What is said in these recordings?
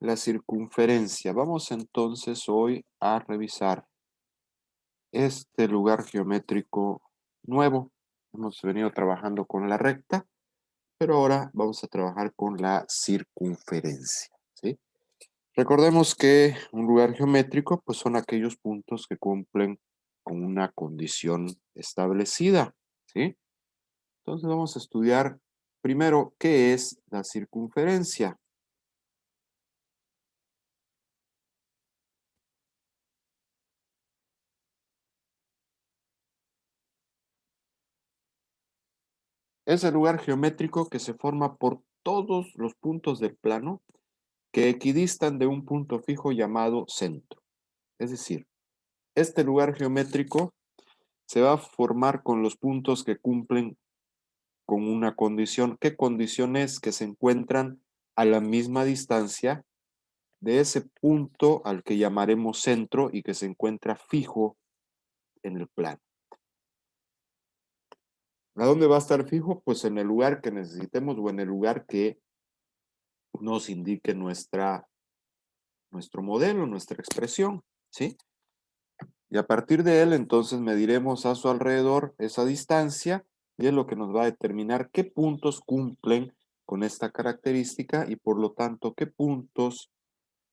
la circunferencia. Vamos entonces hoy a revisar este lugar geométrico nuevo. Hemos venido trabajando con la recta, pero ahora vamos a trabajar con la circunferencia, ¿sí? Recordemos que un lugar geométrico pues son aquellos puntos que cumplen con una condición establecida, ¿sí? Entonces vamos a estudiar primero qué es la circunferencia. Es el lugar geométrico que se forma por todos los puntos del plano que equidistan de un punto fijo llamado centro. Es decir, este lugar geométrico se va a formar con los puntos que cumplen con una condición. ¿Qué condición es? Que se encuentran a la misma distancia de ese punto al que llamaremos centro y que se encuentra fijo en el plano. ¿A dónde va a estar fijo? Pues en el lugar que necesitemos o en el lugar que nos indique nuestro modelo, nuestra expresión, ¿sí? Y a partir de él, entonces mediremos a su alrededor esa distancia y es lo que nos va a determinar qué puntos cumplen con esta característica y por lo tanto qué puntos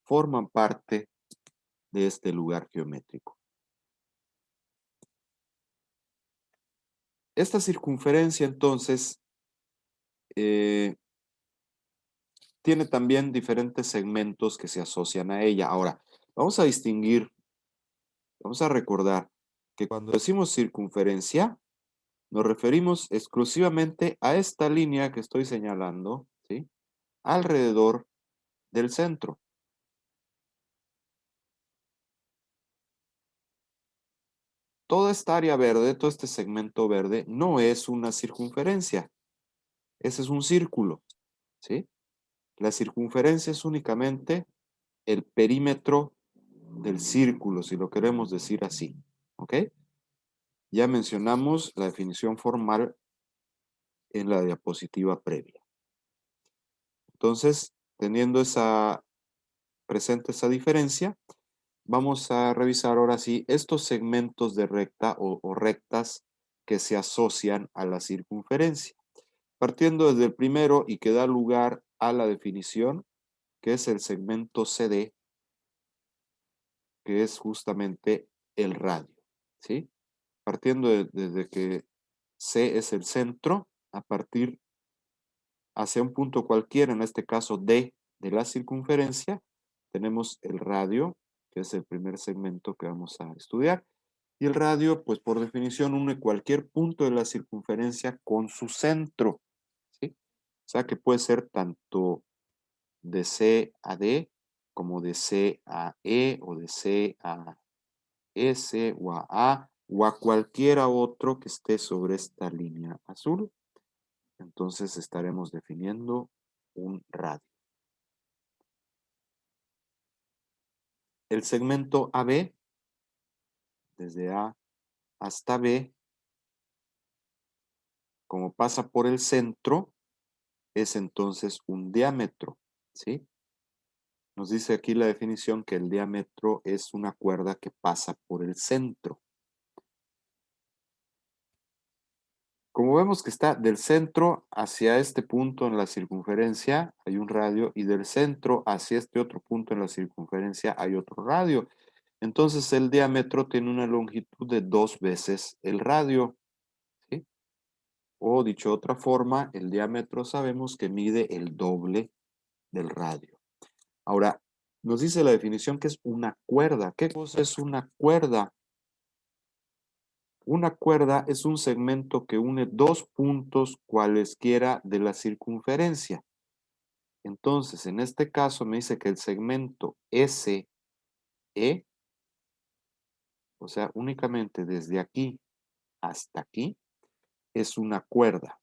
forman parte de este lugar geométrico. Esta circunferencia entonces eh, tiene también diferentes segmentos que se asocian a ella. Ahora, vamos a distinguir, vamos a recordar que cuando decimos circunferencia, nos referimos exclusivamente a esta línea que estoy señalando, ¿sí? Alrededor del centro. Toda esta área verde, todo este segmento verde, no es una circunferencia. Ese es un círculo, ¿sí? La circunferencia es únicamente el perímetro del círculo, si lo queremos decir así, ¿ok? Ya mencionamos la definición formal en la diapositiva previa. Entonces, teniendo presente esa diferencia, vamos a revisar ahora sí estos segmentos de recta o rectas que se asocian a la circunferencia. Partiendo desde el primero y que da lugar a la definición, que es el segmento CD, que es justamente el radio, ¿sí? Partiendo desde que C es el centro, a partir hacia un punto cualquiera, en este caso D de la circunferencia, tenemos el radio, que es el primer segmento que vamos a estudiar. Y el radio, pues por definición, une cualquier punto de la circunferencia con su centro, ¿sí? O sea que puede ser tanto de C a D, como de C a E, o de C a S, o a A, o a cualquiera otro que esté sobre esta línea azul. Entonces estaremos definiendo un radio. El segmento AB, desde A hasta B, como pasa por el centro, es entonces un diámetro, ¿sí? Nos dice aquí la definición que el diámetro es una cuerda que pasa por el centro. Como vemos que está del centro hacia este punto en la circunferencia, hay un radio, y del centro hacia este otro punto en la circunferencia hay otro radio. Entonces el diámetro tiene una longitud de 2 veces el radio, ¿sí? O dicho de otra forma, el diámetro sabemos que mide el doble del radio. Ahora, nos dice la definición que es una cuerda. ¿Qué cosa es una cuerda? Una cuerda es un segmento que une dos puntos cualesquiera de la circunferencia. Entonces, en este caso me dice que el segmento SE, o sea, únicamente desde aquí hasta aquí, es una cuerda.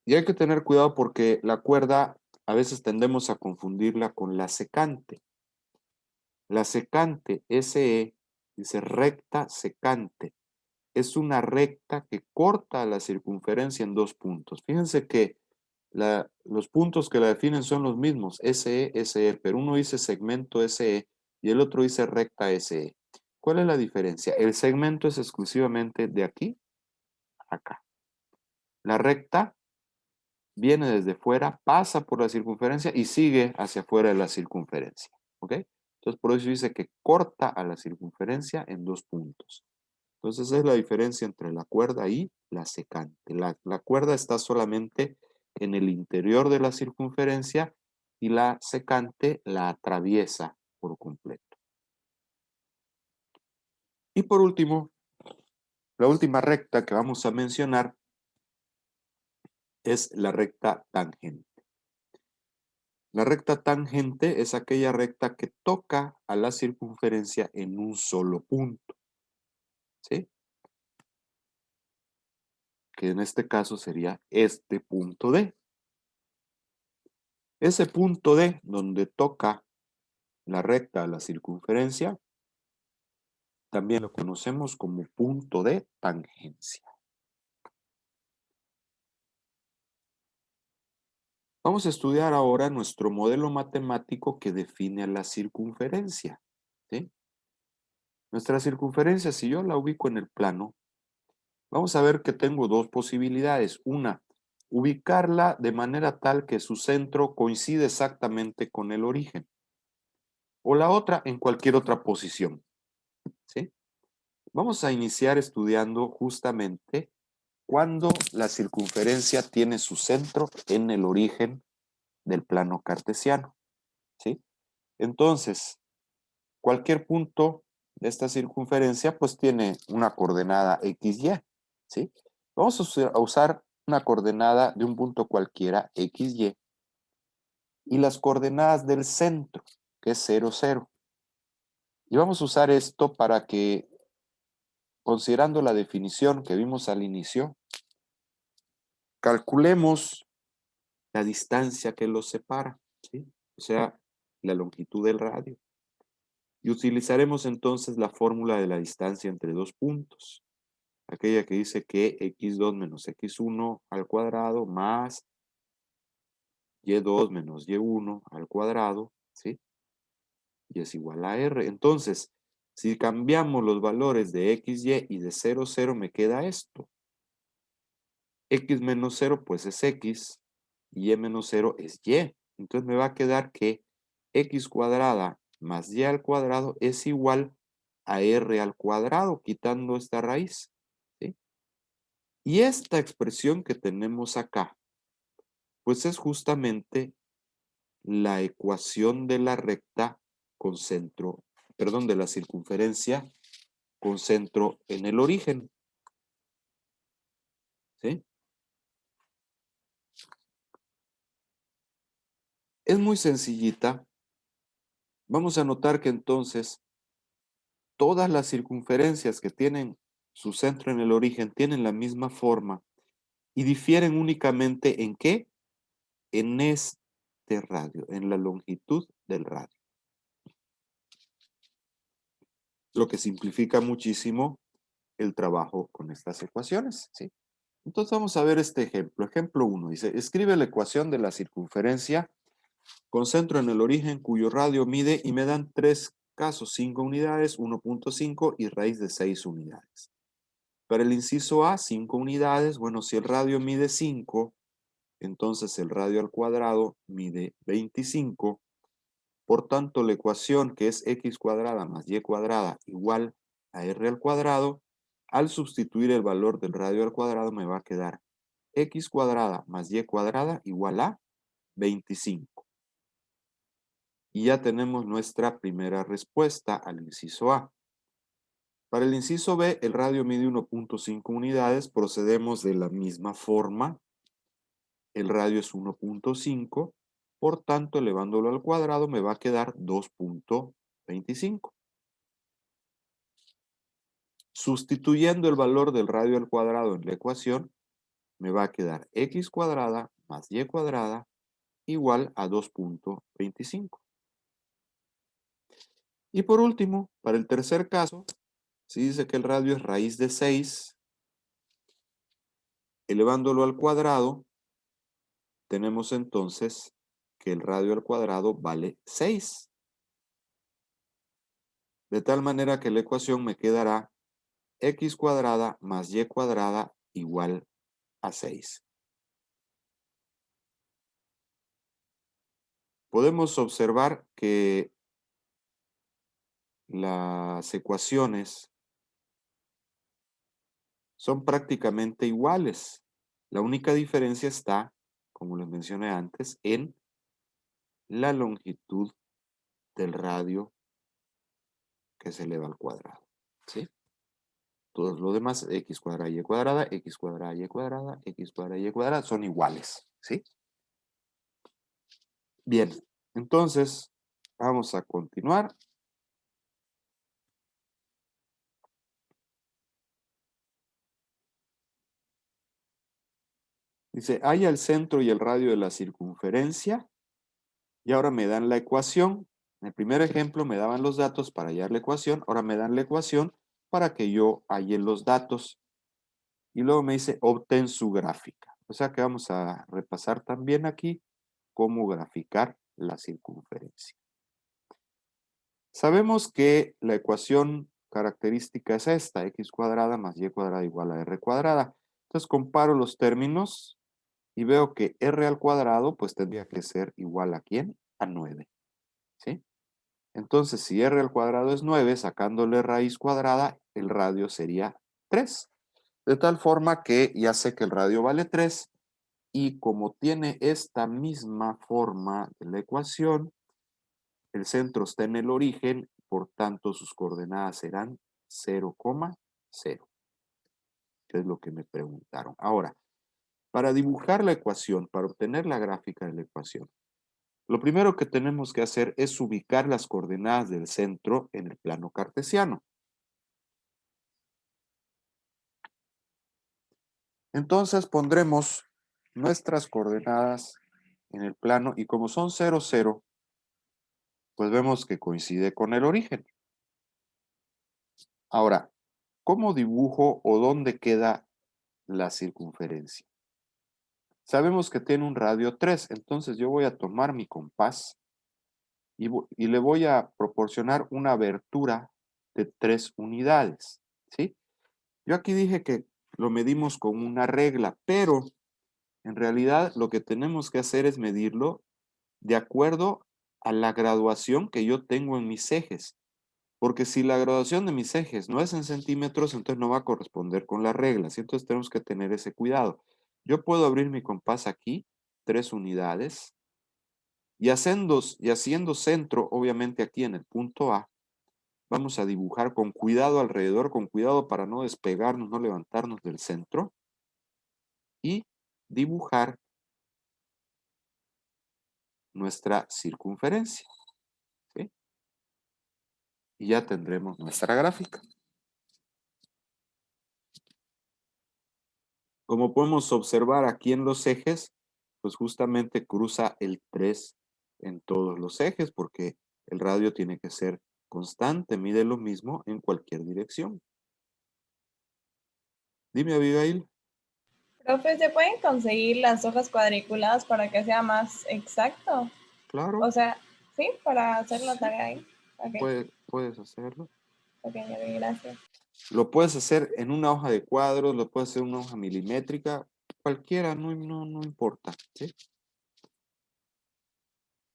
Y hay que tener cuidado porque la cuerda a veces tendemos a confundirla con la secante. La secante, SE, dice recta secante. Es una recta que corta la circunferencia en dos puntos. Fíjense que los puntos que la definen son los mismos, SE, SE, pero uno dice segmento SE y el otro dice recta SE. ¿Cuál es la diferencia? El segmento es exclusivamente de aquí a acá. La recta viene desde fuera, pasa por la circunferencia y sigue hacia afuera de la circunferencia. ¿Ok? Entonces, por eso dice que corta a la circunferencia en 2 puntos. Entonces, esa es la diferencia entre la cuerda y la secante. La cuerda está solamente en el interior de la circunferencia y la secante la atraviesa por completo. Y por último, la última recta que vamos a mencionar es la recta tangente. La recta tangente es aquella recta que toca a la circunferencia en un solo punto, ¿sí? Que en este caso sería este punto D. Ese punto D donde toca la recta a la circunferencia, también lo conocemos como punto de tangencia. Vamos a estudiar ahora nuestro modelo matemático que define a la circunferencia, ¿sí? Nuestra circunferencia, si yo la ubico en el plano, vamos a ver que tengo dos posibilidades. Una, ubicarla de manera tal que su centro coincide exactamente con el origen. O la otra, en cualquier otra posición, ¿sí? Vamos a iniciar estudiando justamente cuando la circunferencia tiene su centro en el origen del plano cartesiano, ¿sí? Entonces, cualquier punto de esta circunferencia pues tiene una coordenada XY, ¿sí? Vamos a usar una coordenada de un punto cualquiera XY y las coordenadas del centro, que es 0, 0. Y vamos a usar esto para que, considerando la definición que vimos al inicio, calculemos la distancia que los separa, ¿sí? O sea, la longitud del radio. Y utilizaremos entonces la fórmula de la distancia entre dos puntos, aquella que dice que x2 menos x1 al cuadrado más y2 menos y1 al cuadrado, ¿sí? Y es igual a r. Entonces, si cambiamos los valores de xy y de 0, 0, me queda esto. X menos 0 pues es x y menos 0 es y. Entonces me va a quedar que x cuadrada más y al cuadrado es igual a r al cuadrado, quitando esta raíz, ¿sí? Y esta expresión que tenemos acá, pues es justamente la ecuación de la recta con centro, perdón, de la circunferencia con centro en el origen, ¿sí? Es muy sencillita. Vamos a notar que entonces todas las circunferencias que tienen su centro en el origen tienen la misma forma y difieren únicamente ¿en qué? En este radio, en la longitud del radio. Lo que simplifica muchísimo el trabajo con estas ecuaciones, ¿sí? Entonces vamos a ver este ejemplo. Ejemplo 1 dice, escribe la ecuación de la circunferencia con centro en el origen cuyo radio mide y me dan tres casos, 5 unidades, 1.5 y raíz de 6 unidades. Para el inciso A, 5 unidades. Bueno, si el radio mide 5, entonces el radio al cuadrado mide 25. Por tanto, la ecuación que es x cuadrada más y cuadrada igual a r al cuadrado, al sustituir el valor del radio al cuadrado me va a quedar x cuadrada más y cuadrada igual a 25. Y ya tenemos nuestra primera respuesta al inciso A. Para el inciso B, el radio mide 1.5 unidades. Procedemos de la misma forma. El radio es 1.5. Por tanto, elevándolo al cuadrado, me va a quedar 2.25. Sustituyendo el valor del radio al cuadrado en la ecuación, me va a quedar x cuadrada más y cuadrada igual a 2.25. Y por último, para el tercer caso, si dice que el radio es raíz de 6, elevándolo al cuadrado, tenemos entonces que el radio al cuadrado vale 6. De tal manera que la ecuación me quedará x cuadrada más y cuadrada igual a 6. Podemos observar que las ecuaciones son prácticamente iguales. La única diferencia está, como les mencioné antes, en la longitud del radio que se eleva al cuadrado. ¿Sí? Todo lo demás, x cuadrada y cuadrada, x cuadrada y cuadrada, x cuadrada y cuadrada, son iguales. ¿Sí? Bien, entonces vamos a continuar. Dice, halla el centro y el radio de la circunferencia. Y ahora me dan la ecuación. En el primer ejemplo me daban los datos para hallar la ecuación. Ahora me dan la ecuación para que yo halle los datos. Y luego me dice, obtén su gráfica. O sea que vamos a repasar también aquí cómo graficar la circunferencia. Sabemos que la ecuación característica es esta, x cuadrada más y cuadrada igual a r cuadrada. Entonces comparo los términos y veo que r al cuadrado pues tendría que ser igual a ¿quién? A 9. ¿Sí? Entonces, si r al cuadrado es 9, sacándole raíz cuadrada, el radio sería 3. De tal forma que ya sé que el radio vale 3 y como tiene esta misma forma de la ecuación, el centro está en el origen, por tanto sus coordenadas serán 0,0, que es lo que me preguntaron. Ahora, para dibujar la ecuación, para obtener la gráfica de la ecuación, lo primero que tenemos que hacer es ubicar las coordenadas del centro en el plano cartesiano. Entonces pondremos nuestras coordenadas en el plano y como son 0, 0, pues vemos que coincide con el origen. Ahora, ¿cómo dibujo o dónde queda la circunferencia? Sabemos que tiene un radio 3, entonces yo voy a tomar mi compás y le voy a proporcionar una abertura de 3 unidades, ¿sí? Yo aquí dije que lo medimos con una regla, pero en realidad lo que tenemos que hacer es medirlo de acuerdo a la graduación que yo tengo en mis ejes. Porque si la graduación de mis ejes no es en centímetros, entonces no va a corresponder con las reglas. Y entonces tenemos que tener ese cuidado. Yo puedo abrir mi compás aquí, 3 unidades, y haciendo centro, obviamente aquí en el punto A, vamos a dibujar con cuidado alrededor, con cuidado para no despegarnos, no levantarnos del centro, y dibujar nuestra circunferencia. ¿Sí? Y ya tendremos nuestra gráfica. Como podemos observar aquí en los ejes, pues justamente cruza el 3 en todos los ejes porque el radio tiene que ser constante, mide lo mismo en cualquier dirección. Dime, Abigail. Profe, ¿se pueden conseguir las hojas cuadriculadas para que sea más exacto? Claro, O sea, ¿sí? Para hacer la sí, tarea ahí. Ok, puedes hacerlo. ok, gracias. Lo puedes hacer en una hoja de cuadros, lo puedes hacer en una hoja milimétrica, cualquiera, no importa, ¿sí?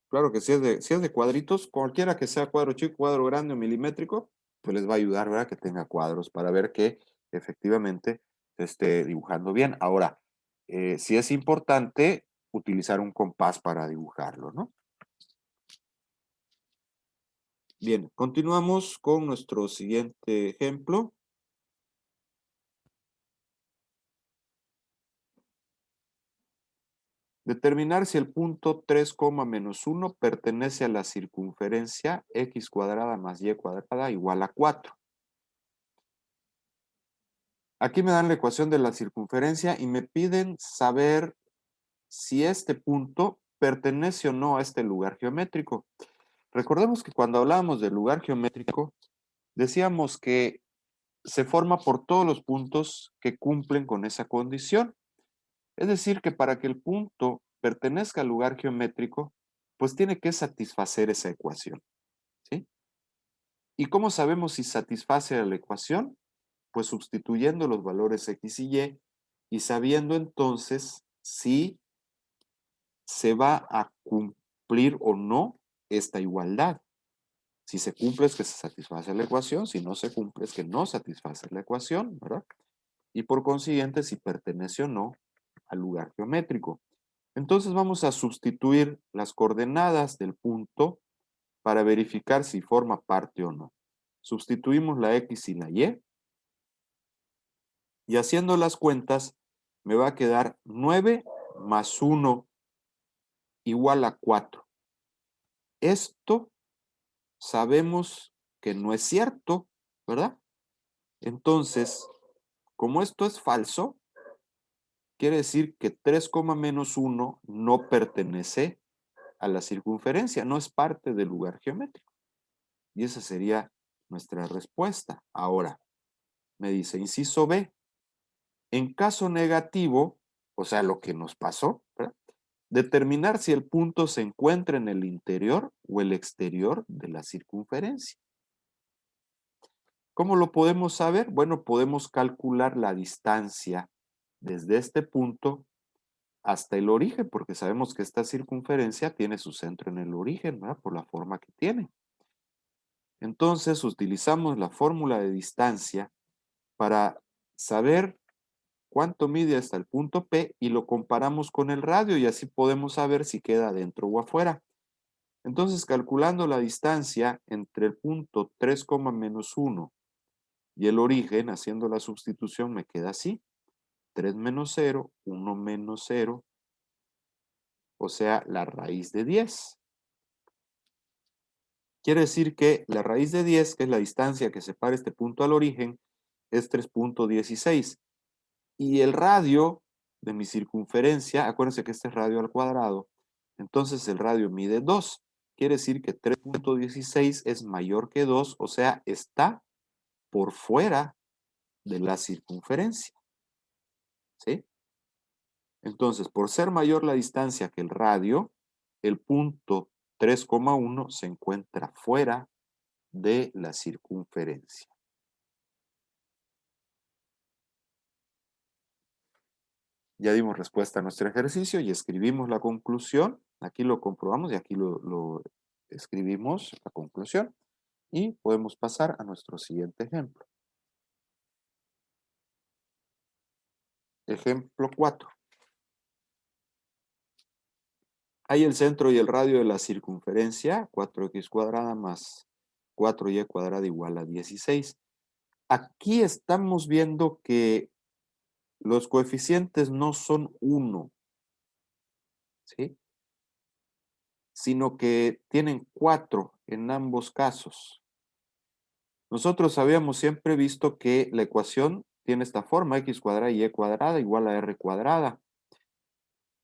Claro que si es de cuadritos, cualquiera que sea cuadro chico, cuadro grande o milimétrico, pues les va a ayudar, ¿verdad? Que tenga cuadros para ver que efectivamente se esté dibujando bien. Ahora, sí es importante utilizar un compás para dibujarlo, ¿no? Bien, continuamos con nuestro siguiente ejemplo. Determinar si el punto 3, menos 1 pertenece a la circunferencia x cuadrada más y cuadrada igual a 4. Aquí me dan la ecuación de la circunferencia y me piden saber si este punto pertenece o no a este lugar geométrico. Recordemos que cuando hablábamos del lugar geométrico, decíamos que se forma por todos los puntos que cumplen con esa condición. Es decir, que para que el punto pertenezca al lugar geométrico, pues tiene que satisfacer esa ecuación, ¿sí? ¿Y cómo sabemos si satisface a la ecuación? Pues sustituyendo los valores x y sabiendo entonces si se va a cumplir o no esta igualdad. Si se cumple es que se satisface la ecuación, si no se cumple es que no satisface la ecuación, ¿verdad? Y por consiguiente si pertenece o no al lugar geométrico. Entonces vamos a sustituir las coordenadas del punto para verificar si forma parte o no. Sustituimos la x y la y haciendo las cuentas me va a quedar 9 más 1 igual a 4. Esto sabemos que no es cierto, ¿verdad? Entonces, como esto es falso, quiere decir que 3, menos 1 no pertenece a la circunferencia, no es parte del lugar geométrico. Y esa sería nuestra respuesta. Ahora, me dice inciso B, en caso negativo, o sea, lo que nos pasó, ¿verdad? Determinar si el punto se encuentra en el interior o el exterior de la circunferencia. ¿Cómo lo podemos saber? Bueno, podemos calcular la distancia desde este punto hasta el origen, porque sabemos que esta circunferencia tiene su centro en el origen, ¿verdad? Por la forma que tiene. Entonces, utilizamos la fórmula de distancia para saber cuánto mide hasta el punto P y lo comparamos con el radio y así podemos saber si queda dentro o afuera. Entonces, calculando la distancia entre el punto 3, menos 1 y el origen, haciendo la sustitución, me queda así. 3 menos 0, 1 menos 0, o sea, la raíz de 10. Quiere decir que la raíz de 10, que es la distancia que separa este punto al origen, es 3.16. Y el radio de mi circunferencia, acuérdense que este es radio al cuadrado, entonces el radio mide 2. Quiere decir que 3.16 es mayor que 2, o sea, está por fuera de la circunferencia. ¿Sí? Entonces, por ser mayor la distancia que el radio, el punto 3,1 se encuentra fuera de la circunferencia. Ya dimos respuesta a nuestro ejercicio y escribimos la conclusión. Aquí lo comprobamos y aquí lo escribimos, la conclusión. Y podemos pasar a nuestro siguiente ejemplo. Ejemplo 4. Hay el centro y el radio de la circunferencia, 4x cuadrada más 4y cuadrada igual a 16. Aquí estamos viendo que los coeficientes no son 1, ¿sí? Sino que tienen 4 en ambos casos. Nosotros habíamos siempre visto que la ecuación tiene esta forma, x cuadrada y y cuadrada igual a r cuadrada.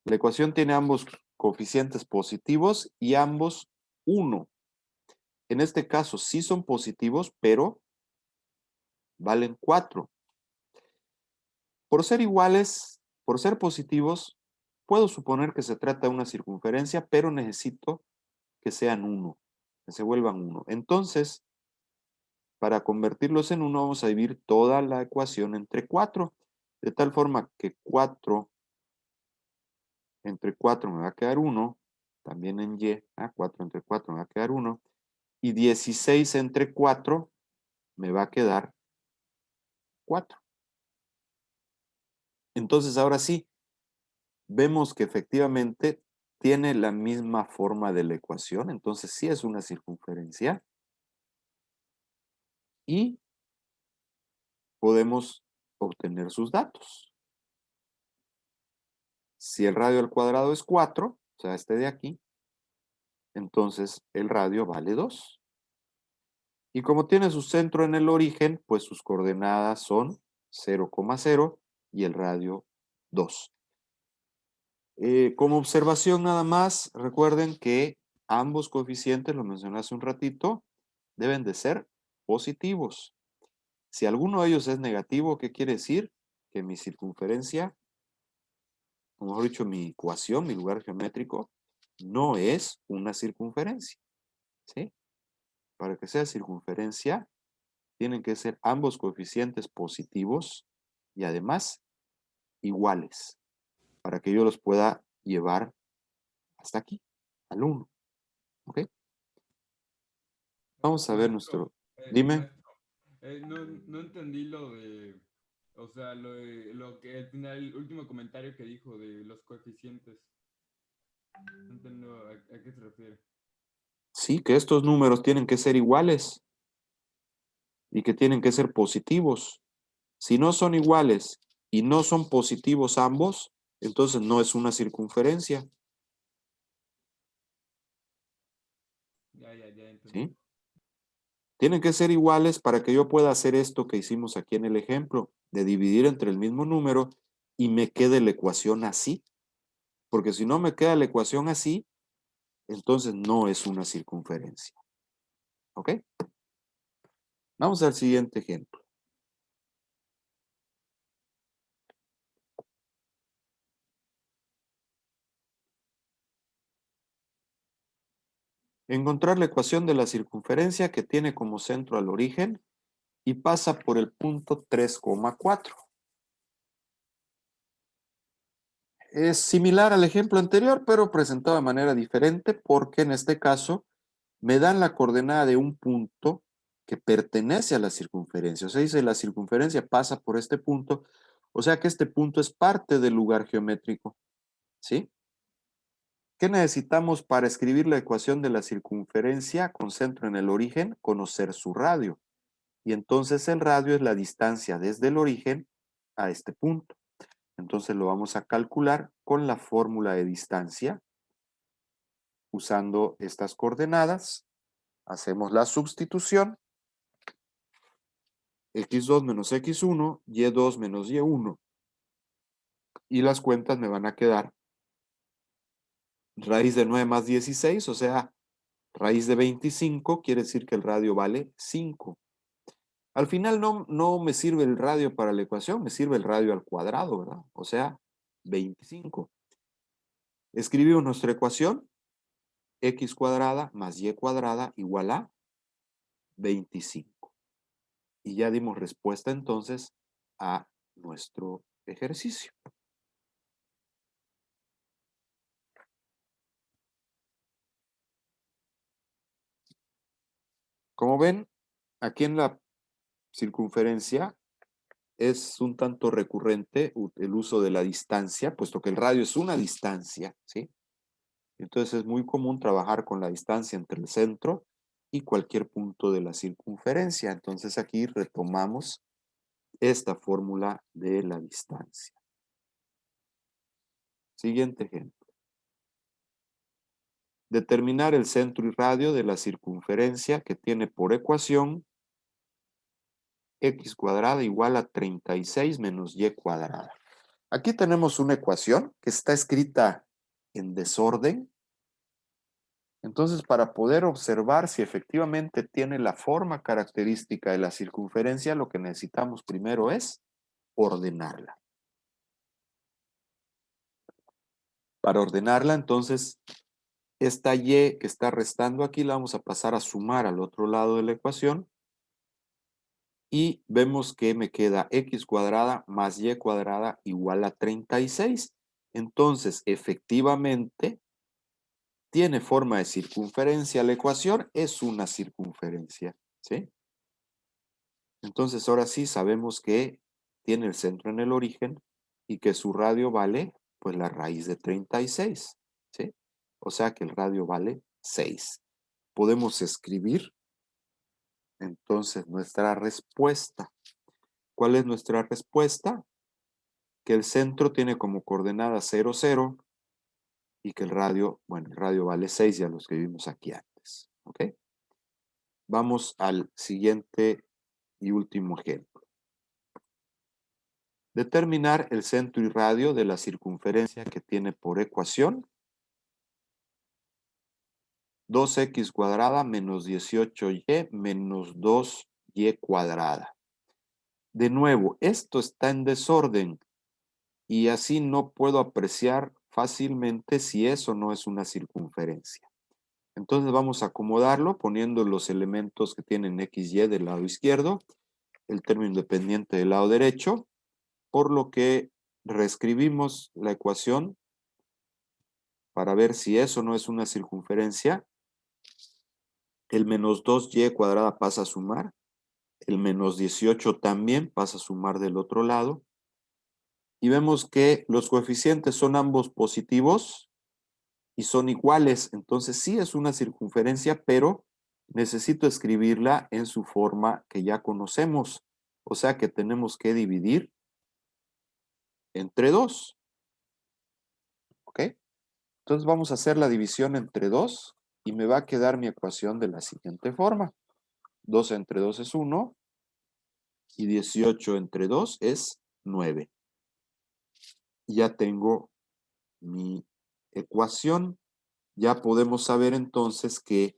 La ecuación tiene ambos coeficientes positivos y ambos 1. En este caso sí son positivos, pero valen 4. Por ser iguales, por ser positivos, puedo suponer que se trata de una circunferencia, pero necesito que sean 1, que se vuelvan 1. Entonces, para convertirlos en 1, vamos a dividir toda la ecuación entre 4, de tal forma que 4 entre 4 me va a quedar 1, también en y, 4 entre 4 me va a quedar 1, y 16 entre 4 me va a quedar 4. Entonces, ahora sí, vemos que efectivamente tiene la misma forma de la ecuación, entonces sí es una circunferencia, y podemos obtener sus datos. Si el radio al cuadrado es 4, o sea, este de aquí, entonces el radio vale 2. Y como tiene su centro en el origen, pues sus coordenadas son 0,0 y el radio 2. Como observación nada más, recuerden que ambos coeficientes, lo mencioné hace un ratito, deben de ser positivos. Si alguno de ellos es negativo, ¿qué quiere decir? Que mi circunferencia o mejor dicho, mi ecuación, mi lugar geométrico, no es una circunferencia, ¿sí? Para que sea circunferencia, tienen que ser ambos coeficientes positivos y además iguales, para que yo los pueda llevar hasta aquí, al 1, ¿ok? Vamos a ver Maestro, nuestro... Dime. maestro, no entendí lo de, o sea, lo que al final, el último comentario que dijo de los coeficientes. No entiendo a qué se refiere. Sí, que estos números tienen que ser iguales y que tienen que ser positivos. Si no son iguales y no son positivos ambos, entonces no es una circunferencia, Ya entendí. ¿sí? Tienen que ser iguales para que yo pueda hacer esto que hicimos aquí en el ejemplo, de dividir entre el mismo número y me quede la ecuación así. Porque si no me queda la ecuación así, entonces no es una circunferencia. ¿Ok? Vamos al siguiente ejemplo. Encontrar la ecuación de la circunferencia que tiene como centro al origen y pasa por el punto 3,4. Es similar al ejemplo anterior, pero presentado de manera diferente porque en este caso me dan la coordenada de un punto que pertenece a la circunferencia. O sea, dice la circunferencia pasa por este punto, o sea que este punto es parte del lugar geométrico, ¿sí? ¿Qué necesitamos para escribir la ecuación de la circunferencia con centro en el origen? Conocer su radio. Y entonces el radio es la distancia desde el origen a este punto. Entonces lo vamos a calcular con la fórmula de distancia usando estas coordenadas. Hacemos la sustitución. X2 menos X1, Y2 menos Y1. Y las cuentas me van a quedar raíz de 9 más 16, o sea, raíz de 25, quiere decir que el radio vale 5. Al final no me sirve el radio para la ecuación, me sirve el radio al cuadrado, ¿verdad? O sea, 25. Escribimos nuestra ecuación, x cuadrada más y cuadrada igual a 25. Y ya dimos respuesta entonces a nuestro ejercicio. Como ven, aquí en la circunferencia es un tanto recurrente el uso de la distancia, puesto que el radio es una distancia, ¿sí? Entonces es muy común trabajar con la distancia entre el centro y cualquier punto de la circunferencia. Entonces aquí retomamos esta fórmula de la distancia. Siguiente ejemplo. Determinar el centro y radio de la circunferencia que tiene por ecuación x cuadrada igual a 36 menos y cuadrada. Aquí tenemos una ecuación que está escrita en desorden. Entonces, para poder observar si efectivamente tiene la forma característica de la circunferencia, lo que necesitamos primero es ordenarla. Para ordenarla, entonces, esta y que está restando aquí la vamos a pasar a sumar al otro lado de la ecuación y vemos que me queda x cuadrada más y cuadrada igual a 36. Entonces, efectivamente, tiene forma de circunferencia. La ecuación es una circunferencia, ¿sí? Entonces, ahora sí sabemos que tiene el centro en el origen y que su radio vale, pues, la raíz de 36, ¿sí? O sea que el radio vale 6. Podemos escribir, entonces, nuestra respuesta. ¿Cuál es nuestra respuesta? Que el centro tiene como coordenada 0, 0 y que el radio, bueno, el radio vale 6, ya lo escribimos aquí antes, ¿ok? Vamos al siguiente y último ejemplo. Determinar el centro y radio de la circunferencia que tiene por ecuación 2x cuadrada menos 18y menos 2y cuadrada. De nuevo, esto está en desorden. y así no puedo apreciar fácilmente si eso no es una circunferencia. Entonces vamos a acomodarlo poniendo los elementos que tienen x, y del lado izquierdo, el término independiente del lado derecho, por lo que reescribimos la ecuación para ver si eso no es una circunferencia. El menos 2y cuadrada pasa a sumar, el menos 18 también pasa a sumar del otro lado, y vemos que los coeficientes son ambos positivos y son iguales, entonces sí es una circunferencia, pero necesito escribirla en su forma que ya conocemos, o sea que tenemos que dividir entre 2, ¿ok? Entonces vamos a hacer la división entre 2 y me va a quedar mi ecuación de la siguiente forma. 2 entre 2 es 1 y 18 entre 2 es 9. Ya tengo mi ecuación. Ya podemos saber entonces que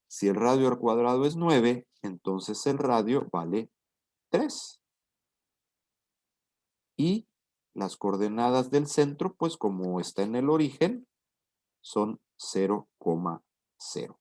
si el radio al cuadrado es 9, entonces el radio vale 3. Y las coordenadas del centro, pues como está en el origen, son 0,0.